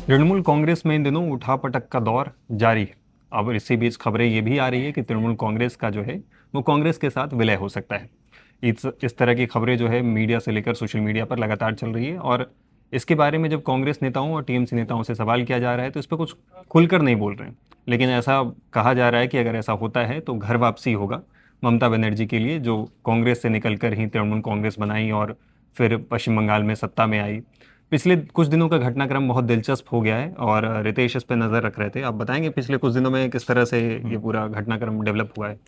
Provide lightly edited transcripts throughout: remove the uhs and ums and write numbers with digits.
तृणमूल कांग्रेस में इन दिनों उठापटक का दौर जारी है। अब इसी बीच खबरें ये भी आ रही है कि तृणमूल कांग्रेस का जो है वो कांग्रेस के साथ विलय हो सकता है। इस तरह की खबरें जो है मीडिया से लेकर सोशल मीडिया पर लगातार चल रही है, और इसके बारे में जब कांग्रेस नेताओं और टीएमसी नेताओं से सवाल किया जा रहा है तो इस पर कुछ खुलकर नहीं बोल रहे हैं। लेकिन ऐसा कहा जा रहा है कि अगर ऐसा होता है तो घर वापसी होगा ममता बनर्जी के लिए, जो कांग्रेस से निकलकर ही तृणमूल कांग्रेस बनाई और फिर पश्चिम बंगाल में सत्ता में आई। पिछले कुछ दिनों का घटनाक्रम बहुत दिलचस्प हो गया है और रितेश इस पे नज़र रख रहे थे। आप बताएंगे पिछले कुछ दिनों में किस तरह से ये पूरा घटनाक्रम डेवलप हुआ है?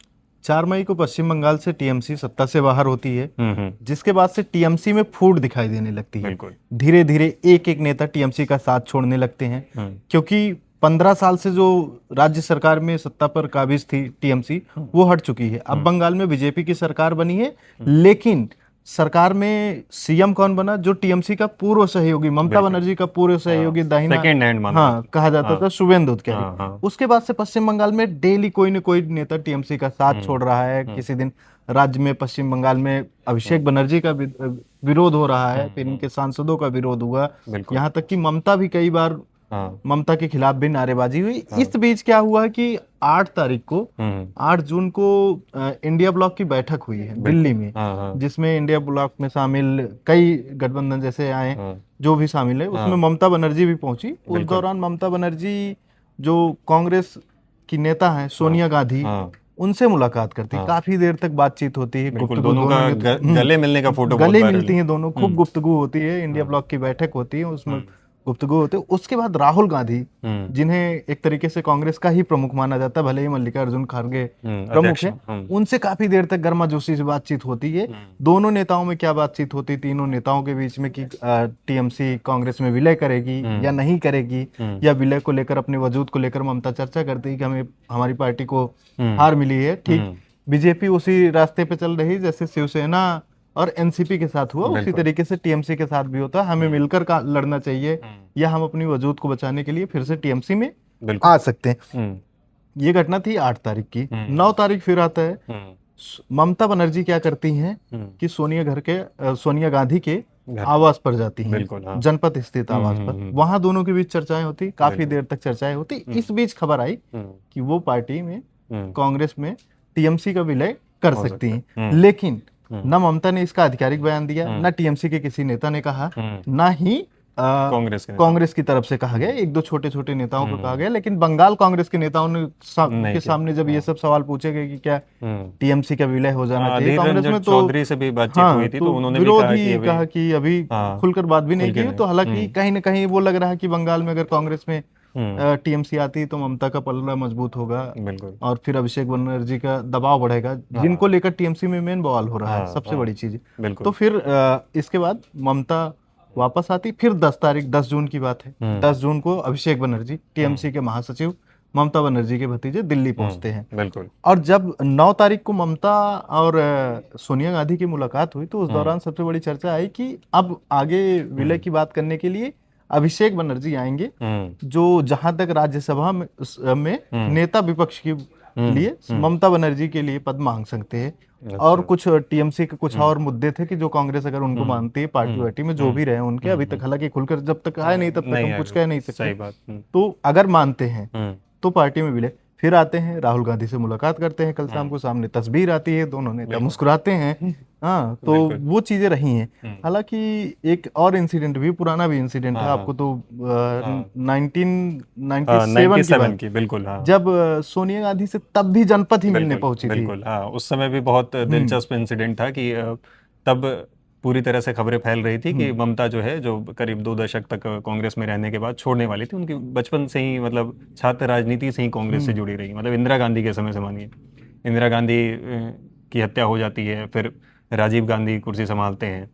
4 मई को पश्चिम बंगाल से टीएमसी सत्ता से बाहर होती है, हम्म। जिसके बाद से टीएमसी में फूट दिखाई देने लगती है। बिल्कुल। धीरे धीरे एक एक नेता टीएमसी का साथ छोड़ने लगते हैं, क्योंकि 15 साल से जो राज्य सरकार में सत्ता पर काबिज थी टीएमसी, वो हट चुकी है। अब बंगाल में बीजेपी की सरकार बनी है, लेकिन सरकार में सीएम कौन बना? जो टीएमसी का पूर्व सहयोगी, ममता बनर्जी का पूर्व सहयोगी, दाहिना सेकेंड हैंड माना। हाँ कहा जाता था, शुभेंदु अधिकारी। हाँ हाँ। उसके बाद से पश्चिम बंगाल में डेली कोई न कोई नेता टीएमसी का साथ छोड़ रहा है। किसी दिन राज्य में पश्चिम बंगाल में अभिषेक बनर्जी का विरोध हो रहा है, फिर इनके सांसदों का विरोध हुआ, बिल्कुल। यहाँ तक कि ममता भी कई बार हाँ ममता के खिलाफ भी नारेबाजी हुई। इस बीच क्या हुआ कि 8 तारीख को 8 जून को इंडिया ब्लॉक की बैठक हुई है दिल्ली में, हाँ हाँ जिसमें इंडिया ब्लॉक में शामिल कई गठबंधन जैसे आए, जो भी शामिल है, उसमें ममता बनर्जी भी पहुंची। उस दौरान ममता बनर्जी जो कांग्रेस की नेता हैं सोनिया गांधी, उनसे मुलाकात करती, काफी देर तक बातचीत होती है, बिल्कुल। गुफ्तगू, दोनों का गले मिलने का फोटो गले बहुत वायरल मिलती हैं दोनों, खूब गुफ्तगू होती है। इंडिया ब्लॉक की बैठक होती है, उसमें गुफ्तगू होते है। उसके बाद राहुल गांधी, जिन्हें एक तरीके से कांग्रेस का ही प्रमुख माना जाता है, भले ही मल्लिकार्जुन खड़गे प्रमुख है, उनसे काफी देर तक गर्माजोशी से बातचीत होती है। दोनों नेताओं में क्या बातचीत होती, तीनों नेताओं के बीच में कि टीएमसी कांग्रेस में विलय करेगी या नहीं करेगी, या विलय को लेकर, अपने वजूद को लेकर ममता चर्चा करती है कि हमें, हमारी पार्टी को हार मिली है। ठीक बीजेपी उसी रास्ते पे चल रही, जैसे शिवसेना और एनसीपी के साथ हुआ, उसी तरीके से टीएमसी के साथ भी होता है। हमें मिलकर का लड़ना चाहिए, या हम अपनी वजूद को बचाने के लिए फिर से टीएमसी में आ सकते हैं। ये घटना थी 8 तारीख की। 9 तारीख फिर आता है। ममता बनर्जी क्या करती हैं कि सोनिया गांधी के आवास पर जाती हैं, हाँ। जनपद स्थित आवास पर। वहां दोनों के बीच चर्चाएं होती, काफी देर तक चर्चाएं होती। इस बीच खबर आई कि वो पार्टी में, कांग्रेस में कांग्रेस का विलय कर सकती हैं। लेकिन न ममता ने इसका आधिकारिक बयान दिया, न टीएमसी के किसी नेता ने कहा, न ही कांग्रेस की तरफ से कहा गया। एक दो छोटे छोटे नेताओं को कहा गया, लेकिन बंगाल कांग्रेस के नेताओं ने के सामने जब ये सब सवाल पूछे गए कि क्या टीएमसी का विलय हो जाना चाहिए कांग्रेस में, तो चौधरी से भी बातचीत हुई थी, तो उन्होंने विरोध ही कहा कि अभी खुलकर बात भी नहीं की। तो हालांकि कहीं ना कहीं वो लग रहा है कि बंगाल में अगर कांग्रेस में टीएमसी आती तो ममता का पलड़ा मजबूत होगा, और फिर अभिषेक बनर्जी का दबाव बढ़ेगा, जिनको लेकर टीएमसी में मेन बवाल हो रहा है, सबसे बड़ी चीज। तो फिर इसके बाद ममता वापस आती। फिर 10 जून की बात है। 10 जून को अभिषेक बनर्जी, टीएमसी के महासचिव, ममता बनर्जी के भतीजे, दिल्ली पहुंचते हैं। और जब 9 तारीख को ममता और सोनिया गांधी की मुलाकात हुई, तो उस दौरान सबसे बड़ी चर्चा आई कि अब आगे विलय की बात करने के लिए अभिषेक बनर्जी आएंगे, जो जहां तक राज्यसभा में नेता विपक्ष के लिए ममता बनर्जी के लिए पद मांग सकते हैं। और कुछ टीएमसी के कुछ और मुद्दे थे कि जो कांग्रेस अगर उनको मानती है, पार्टी वार्टी में जो भी रहे उनके, अभी तक हालांकि खुलकर जब तक आए नहीं तब तक हम कुछ कह नहीं सकते। तो अगर मानते हैं तो पार्टी में विलय। फिर आते हैं, राहुल गांधी से मुलाकात करते हैं, कल शाम को सामने तस्वीर आती है, दोनों नेता मुस्कुराते हैं। हाँ, तो वो चीजें रही हैं। हालांकि एक और इंसिडेंट भी, पुराना भी इंसिडेंट है, आपको तो 1997 की, बिल्कुल। जब सोनिया गांधी से तब भी जनपद ही मिलने पहुंची थी। उस समय भी बहुत दिलचस्प इंसिडेंट था कि तब पूरी तरह से खबरें फैल रही थी कि ममता जो है, जो करीब 2 दशक तक कांग्रेस में रहने के बाद छोड़ने वाली थी, उनकी बचपन से ही, मतलब छात्र राजनीति से ही कांग्रेस से जुड़ी रही, मतलब इंदिरा गांधी के समय से मानिए। इंदिरा गांधी की हत्या हो जाती है, फिर राजीव गांधी कुर्सी संभालते हैं,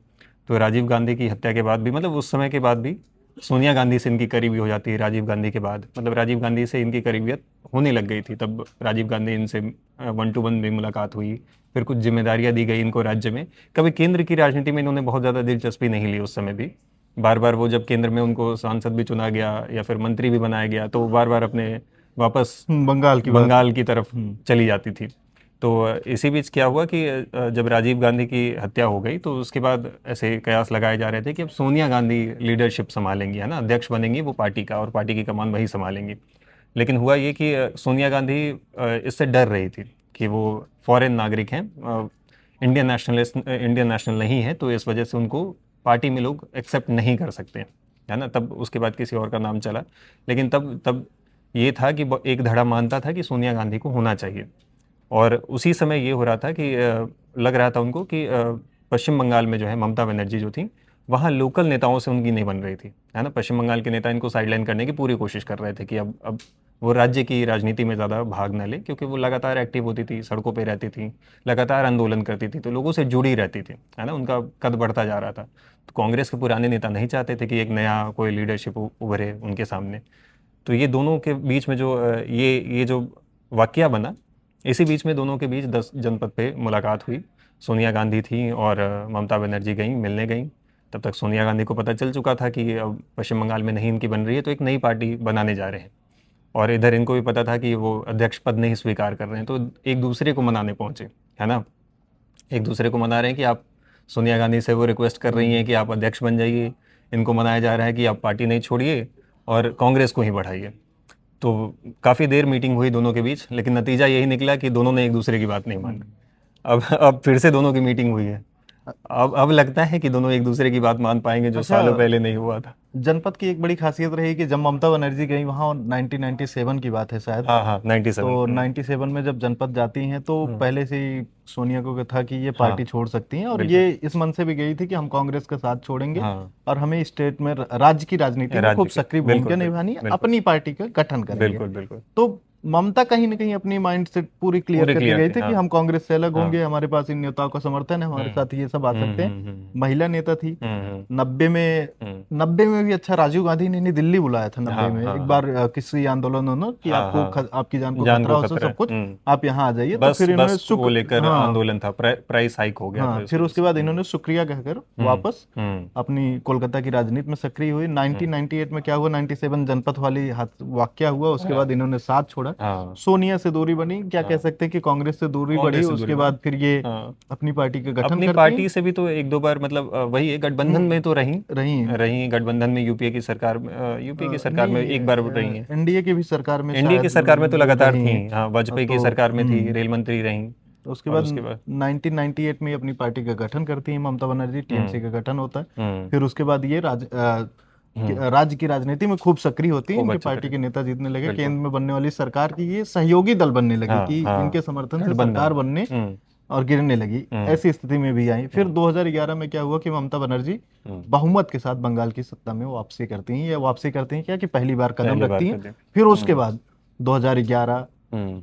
तो राजीव गांधी की हत्या के बाद भी, मतलब उस समय के बाद भी सोनिया गांधी से इनकी करीबी हो जाती है। राजीव गांधी के बाद, मतलब राजीव गांधी से इनकी करीबियत होने लग गई थी। तब राजीव गांधी इनसे 1-to-1 भी मुलाकात हुई, फिर कुछ जिम्मेदारियां दी गई इनको राज्य में। कभी केंद्र की राजनीति में इन्होंने बहुत ज़्यादा दिलचस्पी नहीं ली उस समय भी। बार बार वो जब केंद्र में उनको सांसद भी चुना गया या फिर मंत्री भी बनाया गया, तो बार बार अपने वापस बंगाल की तरफ चली जाती थी। तो इसी बीच क्या हुआ कि जब राजीव गांधी की हत्या हो गई तो उसके बाद ऐसे कयास लगाए जा रहे थे कि अब सोनिया गांधी लीडरशिप संभालेंगी, है ना, अध्यक्ष बनेंगी वो पार्टी का, और पार्टी की कमान वही संभालेंगी। लेकिन हुआ ये कि सोनिया गांधी इससे डर रही थी कि वो फॉरेन नागरिक हैं, इंडियन नेशनल नहीं है, तो इस वजह से उनको पार्टी में लोग एक्सेप्ट नहीं कर सकते हैं, है ना। तब उसके बाद किसी और का नाम चला, लेकिन तब ये था कि एक धड़ा मानता था कि सोनिया गांधी को होना चाहिए। और उसी समय ये हो रहा था कि लग रहा था उनको कि पश्चिम बंगाल में जो है ममता बनर्जी जो थी, वहाँ लोकल नेताओं से उनकी नहीं बन रही थी, है ना। पश्चिम बंगाल के नेता इनको साइडलाइन करने की पूरी कोशिश कर रहे थे कि अब वो राज्य की राजनीति में ज़्यादा भाग न ले, क्योंकि वो लगातार एक्टिव होती थी, सड़कों पे रहती थी, लगातार आंदोलन करती थी, तो लोगों से जुड़ी रहती थी, है ना, उनका कद बढ़ता जा रहा था। तो कांग्रेस के पुराने नेता नहीं चाहते थे कि एक नया कोई लीडरशिप उभरे उनके सामने। तो ये दोनों के बीच में जो ये जो वाकया बना, इसी बीच में दोनों के बीच 10 जनपद पे मुलाकात हुई। सोनिया गांधी थी और ममता बनर्जी गई, मिलने गई। तब तक सोनिया गांधी को पता चल चुका था कि अब पश्चिम बंगाल में नहीं इनकी बन रही है, तो एक नई पार्टी बनाने जा रहे हैं। और इधर इनको भी पता था कि वो अध्यक्ष पद नहीं स्वीकार कर रहे हैं, तो एक दूसरे को मनाने पहुंचे, है ना। एक दूसरे को मना रहे हैं कि आप, सोनिया गांधी से वो रिक्वेस्ट कर रही हैं कि आप अध्यक्ष बन जाइए, इनको मनाया जा रहा है कि आप पार्टी नहीं छोड़िए और कांग्रेस को ही बढ़ाइए। तो काफ़ी देर मीटिंग हुई दोनों के बीच, लेकिन नतीजा यही निकला कि दोनों ने एक दूसरे की बात नहीं मानी। अब फिर से दोनों की मीटिंग हुई है। अब लगता है कि दोनों एक दूसरे की बात मान पाएंगे, जो सालों पहले नहीं हुआ था। जनपद की एक बड़ी खासियत रही कि जब ममता बनर्जी गई वहाँ, 1997 की बात है शायद। हाँ 97। तो 97 में जब जनपद जाती हैं तो पहले से ही सोनिया को था कि ये पार्टी छोड़ सकती हैं, और ये इस मन से भी गई थी कि हम कांग्रेस का साथ छोड़ेंगे और हमें स्टेट में, राज्य की राजनीति में खूब सक्रिय भूमिका निभानी है, अपनी पार्टी का गठन करेंगे। तो ममता कहीं ना कहीं अपनी माइंड सेट पूरी क्लियर करके गई थी कि हम कांग्रेस से अलग होंगे, हमारे पास इन नेताओं का समर्थन है, हमारे साथ ये सब आ सकते हैं। महिला नेता थी। 90 में भी अच्छा राजीव गांधी ने दिल्ली बुलाया था 90 में एक बार, किसी आंदोलन होना कि आपको आपकी जान को खतरा हो, सब कुछ आप यहाँ आ जाइए। तो फिर इन्होंने लेकर आंदोलन था, प्राइस हाइक हो गया। फिर उसके बाद इन्होंने शुक्रिया कहकर वापस अपनी कोलकाता की राजनीति में सक्रिय हुई। 1998 में क्या हुआ, 97 जनपद वाली वाक्या हुआ, उसके बाद इन्होंने साथ छोड़ा। सोनिया से दूरी बनी, क्या कह सकते हैं कि कांग्रेस से दूरी बढ़ी। उसके बाद फिर ये अपनी पार्टी का गठन अपनी पार्टी से भी तो एक दो बार, मतलब वही गठबंधन में तो रही गठबंधन में, यूपीए की सरकार में एक बार रही है। एनडीए की भी सरकार में, एनडीए की सरकार में तो लगातार थी, हाँ, वाजपेयी की सरकार में थी, रेल मंत्री रही। तो उसके बाद 1998 में अपनी पार्टी का गठन करती है ममता बनर्जी, टीएमसी का गठन होता है। फिर उसके बाद ये राज्य की राजनीति में खूब सक्रिय होती है, इनके पार्टी के नेता जीतने लगे, केंद्र में बनने वाली सरकार की ये सहयोगी दल बनने लगी कि इनके समर्थन से सरकार बनने और गिरने लगी। ऐसी स्थिति में भी आई। फिर 2011 में क्या हुआ कि ममता बनर्जी बहुमत के साथ बंगाल की सत्ता में वापसी करती हैं। क्या कि पहली बार कदम रखती हैं। फिर उसके बाद 2011,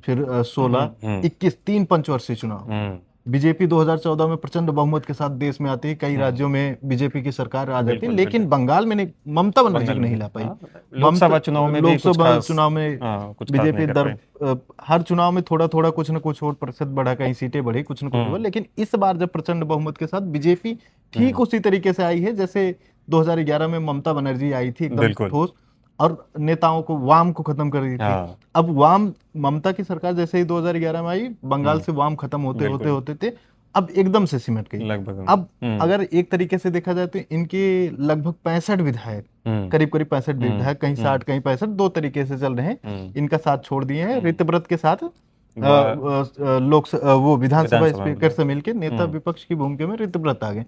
फिर 16, 21, 3 पंचवर्षीय चुनाव। बीजेपी 2014 में प्रचंड बहुमत के साथ देश में आती है, कई राज्यों में बीजेपी की सरकार आ जाती है, लेकिन बंगाल में ममता बनर्जी को नहीं ला पाई। लोकसभा चुनाव में बीजेपी हर चुनाव में थोड़ा थोड़ा कुछ न कुछ और प्रतिशत बढ़ा, कहीं सीटें बढ़ी, कुछ न कुछ हुआ। लेकिन इस बार जब प्रचंड बहुमत के साथ बीजेपी ठीक उसी तरीके से आई है जैसे 2011 में ममता बनर्जी आई थी, एकदम ठोस, और नेताओं को, वाम को खत्म कर दी थी। अब वाम, ममता की सरकार जैसे ही 2011 में आई, बंगाल से वाम खत्म होते थे, अब एकदम से सिमट गई लगभग। अब अगर एक तरीके से देखा जाए तो इनके लगभग 65 विधायक, करीब 65 विधायक, कहीं 60 कहीं 65, दो तरीके से चल रहे हैं, इनका साथ छोड़ दिए हैं। ऋतव्रत के साथ वो विधानसभा स्पीकर से मिलकर नेता विपक्ष की भूमिका में ऋतव्रत आ गए।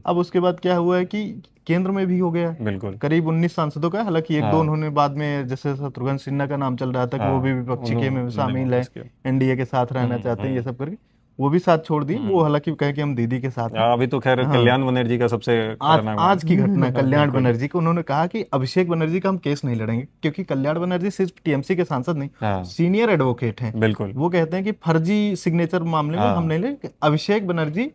अब उसके बाद क्या हुआ है कि केंद्र में भी हो गया, करीब 19 सांसदों का, हालांकि एक दो उन्होंने बाद में, जैसे शत्रुघ्न सिन्हा का नाम चल रहा था कि वो भी विपक्षी के में शामिल है, एनडीए के साथ रहना चाहते हैं, ये सब करके वो भी साथ छोड़ दी। वो हालांकि कहे कि हम दीदी के साथ हैं। अभी तो खैर कल्याण बनर्जी का सबसे आज की घटना, कल्याण बनर्जी को उन्होंने कहा कि अभिषेक बनर्जी का हम केस नहीं लड़ेंगे, क्योंकि कल्याण बनर्जी सिर्फ टीएमसी के सांसद नहीं, सीनियर एडवोकेट हैं। बिल्कुल। वो कहते हैं कि फर्जी सिग्नेचर मामले में हम नहीं ले, अभिषेक बनर्जी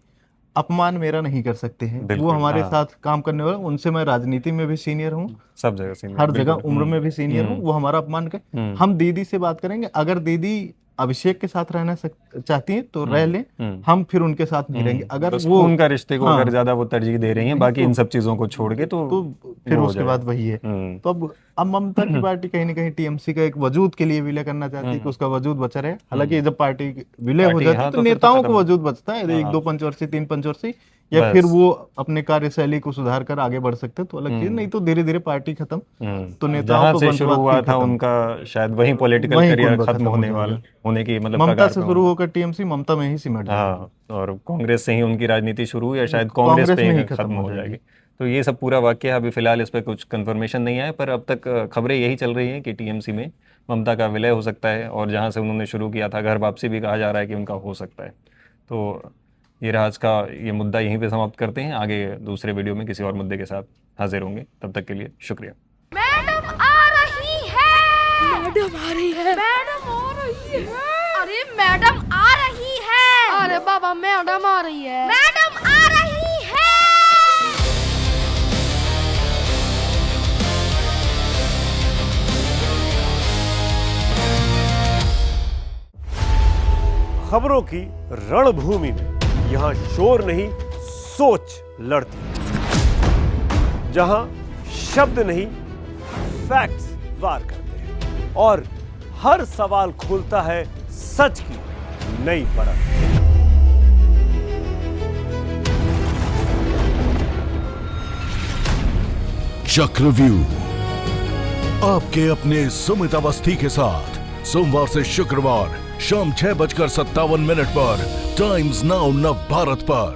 अपमान मेरा नहीं कर सकते हैं, वो हमारे साथ काम करने वाले, उनसे मैं राजनीति में भी सीनियर हूँ, सब जगह सीनियर, हर जगह उम्र में भी सीनियर हूँ, वो हमारा अपमान कर, हम दीदी से बात करेंगे। अगर दीदी अभिषेक के साथ रहना चाहती हैं तो रह लें, हम फिर उनके साथ नहीं रहेंगे। अगर वो उनका रिश्ते को अगर ज्यादा वो तरजीह दे रही हैं बाकी इन सब चीजों को छोड़ के तो फिर उसके बाद वही है। तो अब ममता की पार्टी कहीं ना कहीं टीएमसी का एक वजूद के लिए विलय करना चाहती है कि उसका वजूद बचा रहे। हालांकि जब पार्टी विलय हो जाती है तो नेताओं को वजूद बचता है, 1-2 पंचवर्षीय 3 पंचवर्षीय, या फिर वो अपने कार्यशैली को सुधार कर आगे बढ़ सकते हैं तो अलग चीज, नहीं तो धीरे धीरे पार्टी खत्म। तो नेताओं को शुरू हुआ था उनका शायद वही पॉलिटिकल करियर खत्म होने की मतलब ममता से शुरू होकर टीएमसी ममता में ही सिमट हाँ, और कांग्रेस से ही उनकी राजनीति शुरू या शायद कांग्रेस पे ही खत्म हो जाएगी। तो ये सब पूरा वाक्य अभी फिलहाल इस पर कुछ कंफर्मेशन नहीं आया, पर अब तक खबरें यही चल रही हैं कि टीएमसी में ममता का विलय हो सकता है, और जहां से उन्होंने शुरू किया था घर वापसी भी कहा जा रहा है कि उनका हो सकता है। तो ये आज का ये मुद्दा यहीं पे समाप्त करते हैं। आगे दूसरे वीडियो में किसी और मुद्दे के साथ हाजिर होंगे, तब तक के लिए शुक्रिया। मैडम आ रही है, मैडम आ रही है, मैडम आ रही है, अरे मैडम आ रही है, अरे बाबा मैडम आ रही है, मैडम आ रही है। खबरों की रणभूमि में यहाँ शोर नहीं सोच लड़ती, जहां शब्द नहीं फैक्ट्स वार करते हैं और हर सवाल खोलता है सच की नई परत। चक्रव्यूह आपके अपने सुमित अवस्थी के साथ सोमवार से शुक्रवार शाम 6:57 पर टाइम्स नाउ नव भारत पर।